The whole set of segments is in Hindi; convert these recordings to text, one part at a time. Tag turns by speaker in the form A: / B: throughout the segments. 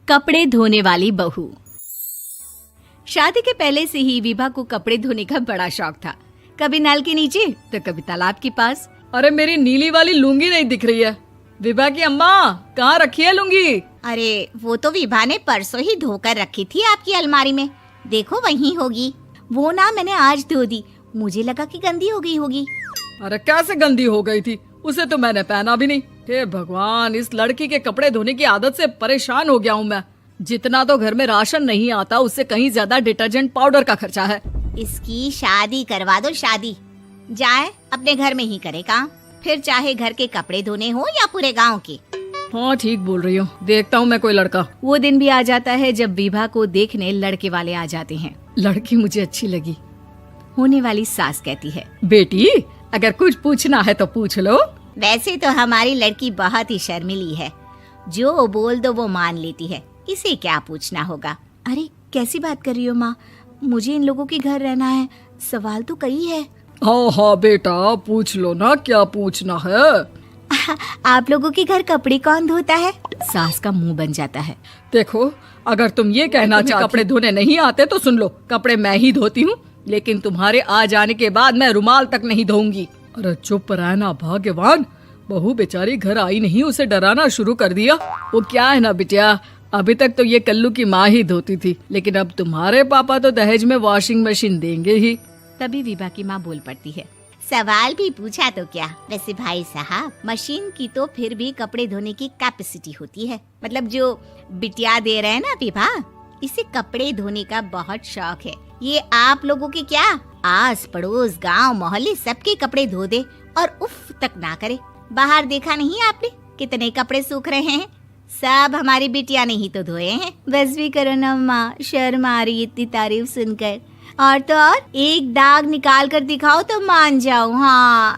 A: कपड़े धोने वाली बहू। शादी के पहले से ही विभा को कपड़े धोने का बड़ा शौक था। कभी नल के नीचे तो कभी तालाब के पास।
B: अरे मेरी नीली वाली लुंगी नहीं दिख रही है। विभा की अम्मा, कहाँ रखी है लुंगी?
C: अरे वो तो विभा ने परसों ही धोकर रखी थी आपकी अलमारी में, देखो वहीं होगी। वो ना मैंने आज धो दी, मुझे लगा कि गंदी हो गई होगी।
B: अरे कैसे गंदी हो गई थी? उसे तो मैंने पहना भी नहीं। हे भगवान, इस लड़की के कपड़े धोने की आदत से परेशान हो गया हूँ मैं। जितना तो घर में राशन नहीं आता, उससे कहीं ज्यादा डिटर्जेंट पाउडर का खर्चा है।
C: इसकी शादी करवा दो, शादी। जाए अपने घर में ही करे काम, फिर चाहे घर के कपड़े धोने हो या पूरे गांव के।
B: हाँ ठीक बोल रही हो, देखता हूँ मैं कोई लड़का।
A: वो दिन भी आ जाता है जब विभा को देखने लड़के वाले आ जाते हैं।
B: लड़की मुझे अच्छी लगी।
A: होने वाली सास कहती है,
B: बेटी अगर कुछ पूछना है तो पूछ लो।
C: वैसे तो हमारी लड़की बहुत ही शर्मीली है, जो बोल दो वो मान लेती है, इसे क्या पूछना होगा।
A: अरे कैसी बात कर रही हो माँ, मुझे इन लोगों के घर रहना है, सवाल तो कई है।
B: हाँ हाँ बेटा, पूछ लो ना, क्या पूछना है।
A: आप लोगों के घर कपड़े कौन धोता है? सास का मुंह बन जाता है।
B: देखो, अगर तुम ये कहना चाहती कपड़े धोने नहीं आते तो सुन लो, कपड़े मैं ही धोती हूँ, लेकिन तुम्हारे आ जाने के बाद मैं रुमाल तक नहीं धोऊंगी। अरे चुप रहना भाग्यवान, बहू बेचारी घर आई नहीं, उसे डराना शुरू कर दिया। वो क्या है ना बिटिया, अभी तक तो ये कल्लू की माँ ही धोती थी, लेकिन अब तुम्हारे पापा तो दहेज में वॉशिंग मशीन देंगे ही।
A: तभी विभा की माँ बोल पड़ती है,
C: सवाल भी पूछा तो क्या। वैसे भाई साहब, मशीन की तो फिर भी कपड़े धोने की कैपेसिटी होती है। मतलब जो बिटिया दे रहे हैं ना विभा, इसे कपड़े धोने का बहुत शौक है। ये आप लोगों के क्या, आस पड़ोस गांव मोहल्ले सबके कपड़े धो दे और उफ तक ना करे। बाहर देखा नहीं आपने कितने कपड़े सूख रहे हैं? सब हमारी बिटिया ने ही तो धोए हैं।
A: बस भी करो ना माँ, शर्म आ रही इतनी तारीफ सुनकर। और तो और एक दाग निकाल कर दिखाओ तो मान जाऊँ। हाँ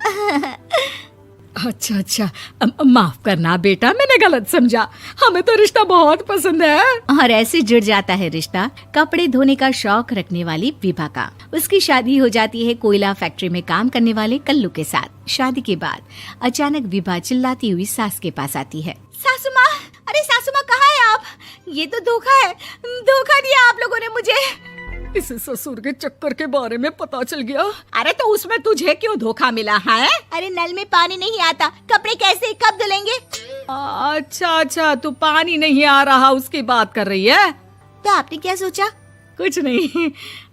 B: अच्छा, माफ करना बेटा, मैंने गलत समझा। हमें तो रिश्ता बहुत पसंद है।
A: और ऐसे जुड़ जाता है रिश्ता कपड़े धोने का शौक रखने वाली विभा का। उसकी शादी हो जाती है कोयला फैक्ट्री में काम करने वाले कल्लू के साथ। शादी के बाद अचानक विभा चिल्लाती हुई सास के पास आती है।
C: सासू माँ, अरे सासू माँ कहाँ है आप? ये तो धोखा है, धोखा दिया आप लोगों ने मुझे।
B: इसे ससुर के चक्कर के बारे में पता चल गया।
C: अरे तो उसमें तुझे क्यों धोखा मिला है? अरे नल में पानी नहीं आता, कपड़े कैसे कब धुलेंगे?
B: अच्छा, तू पानी नहीं आ रहा उसकी बात कर रही है।
C: तो आपने क्या सोचा?
B: कुछ नहीं।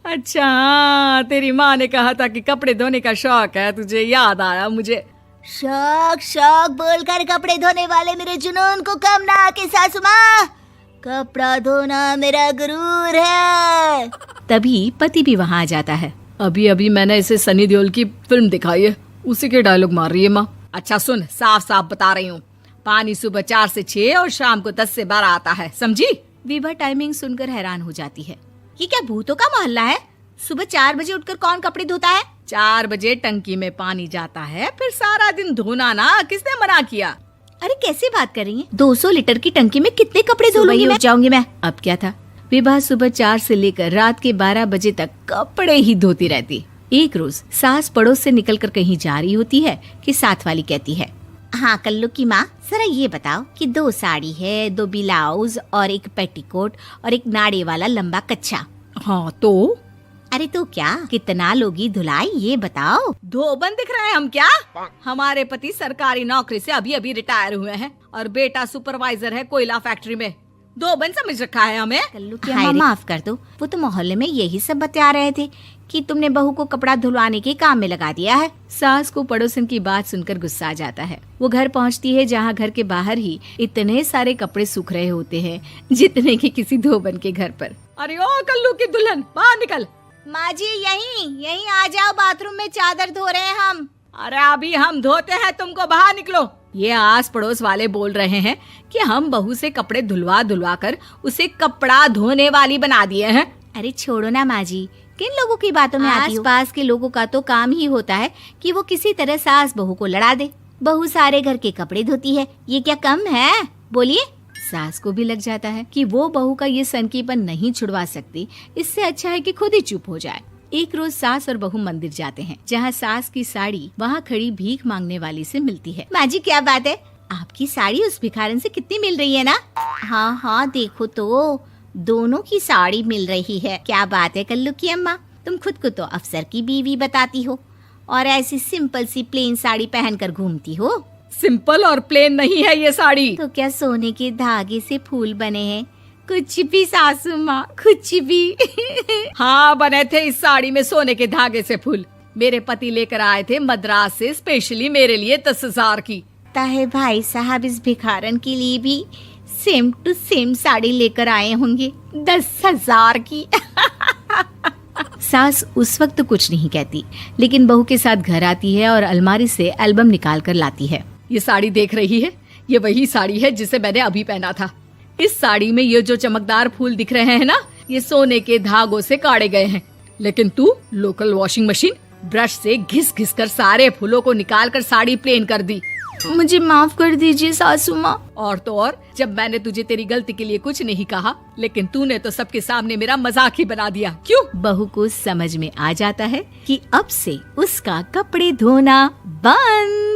B: अच्छा, तेरी माँ ने कहा था कि कपड़े धोने का शौक है तुझे, याद आया मुझे।
C: शौक बोलकर कपड़े धोने वाले मेरे जुनून को कम ना आके सासू माँ, कपड़ा धोना मेरा गुरूर है।
A: तभी पति भी वहाँ आ जाता है।
B: अभी मैंने इसे सनी देओल की फिल्म दिखाई है, उसी के डायलॉग मार रही है माँ।
C: अच्छा सुन, साफ साफ बता रही हूँ, पानी सुबह 4 से 6 और शाम को 10 से 12 आता है, समझी?
A: विभा टाइमिंग सुनकर हैरान हो जाती है।
C: ये क्या भूतों का मोहल्ला है? सुबह 4 बजे उठकर कौन कपड़े धोता है?
B: 4 बजे टंकी में पानी जाता है, फिर सारा दिन धोना ना, किसने मना किया?
A: अरे कैसे बात कर रही हैं? 200 लीटर की टंकी में कितने कपड़े धोलूंगी मैं? जाऊंगी मैं। अब क्या था, विभा सुबह 4 से लेकर रात के 12 बजे तक कपड़े ही धोती रहती। एक रोज सास पड़ोस से निकलकर कहीं जा रही होती है कि साथ वाली कहती है,
C: हाँ कल्लू की माँ, जरा ये बताओ कि 2 साड़ी है, 2 ब्लाउज और एक पेटीकोट और एक नाड़े वाला लंबा कच्छा।
B: हाँ तो?
C: अरे तो क्या, कितना लोगी धुलाई ये बताओ।
B: धोबन दिख रहे हैं हम क्या? हमारे पति सरकारी नौकरी से अभी रिटायर हुए हैं और बेटा सुपरवाइजर है कोयला फैक्ट्री में। धोबन समझ रखा है हमें?
C: कल्लू की माँ माफ कर दो, वो तो मोहल्ले में यही सब बता रहे थे कि तुमने बहू को कपड़ा धुलवाने के काम में लगा दिया है।
A: सास को पड़ोसन की बात सुनकर गुस्सा आ जाता है। वो घर पहुंचती है जहां घर के बाहर ही इतने सारे कपड़े सूख रहे होते हैं जितने कि किसी धोबन के घर पर।
B: अरे ओ कल्लू की दुल्हन, बाहर निकल।
C: माँ जी यहीं आ जाओ, बाथरूम में चादर धो रहे हैं हम।
B: अरे अभी हम धोते हैं, तुमको बाहर निकलो। ये आस पड़ोस वाले बोल रहे हैं कि हम बहू से कपड़े धुलवा कर उसे कपड़ा धोने वाली बना दिए हैं।
A: अरे छोड़ो ना माँ जी, किन लोगों की बातों में आती हो? आस-पास के लोगों का तो काम ही होता है कि वो किसी तरह सास बहू को लड़ा दे। बहू सारे घर के कपड़े धोती है, ये क्या कम है? बोलिए। सास को भी लग जाता है कि वो बहू का ये सनकीपन नहीं छुड़वा सकती, इससे अच्छा है कि खुद ही चुप हो जाए। एक रोज सास और बहू मंदिर जाते हैं, जहाँ सास की साड़ी वहाँ खड़ी भीख मांगने वाली से मिलती है।
C: माँ जी क्या बात है, आपकी साड़ी उस भिखारन से कितनी मिल रही है ना? हाँ हाँ देखो तो, दोनों की साड़ी मिल रही है। क्या बात है कल्लू की अम्मा, तुम खुद को तो अफसर की बीवी बताती हो और ऐसी सिंपल सी प्लेन साड़ी पहनकर घूमती हो।
B: सिंपल और प्लेन नहीं है ये साड़ी।
C: तो क्या सोने के धागे से फूल बने हैं? कुछ भी सासू माँ, कुछ भी।
B: हाँ बने थे इस साड़ी में सोने के धागे से फूल। मेरे पति लेकर आए थे मद्रास से स्पेशली मेरे लिए 10,000 की।
C: ताहे भाई साहब इस भिखारन के लिए भी सेम टू सेम साड़ी लेकर आए होंगे 10,000 की। सास उस वक्त तो कुछ नहीं कहती, लेकिन बहू के साथ घर आती है और अलमारी से एल्बम निकाल कर लाती है।
B: ये साड़ी देख रही है, ये वही साड़ी है जिसे मैंने अभी पहना था। इस साड़ी में ये जो चमकदार फूल दिख रहे हैं ना, ये सोने के धागों से काढ़े गए हैं। लेकिन तू लोकल वॉशिंग मशीन ब्रश से घिस घिस कर सारे फूलों को निकाल कर साड़ी प्लेन कर दी।
C: मुझे माफ कर दीजिए सासू माँ।
B: और तो और, जब मैंने तुझे तेरी गलती के लिए कुछ नहीं कहा, लेकिन तूने तो सबके सामने मेरा मजाक ही बना दिया। क्यों?
C: बहू को समझ में आ जाता है कि अब से उसका कपड़े धोना बंद।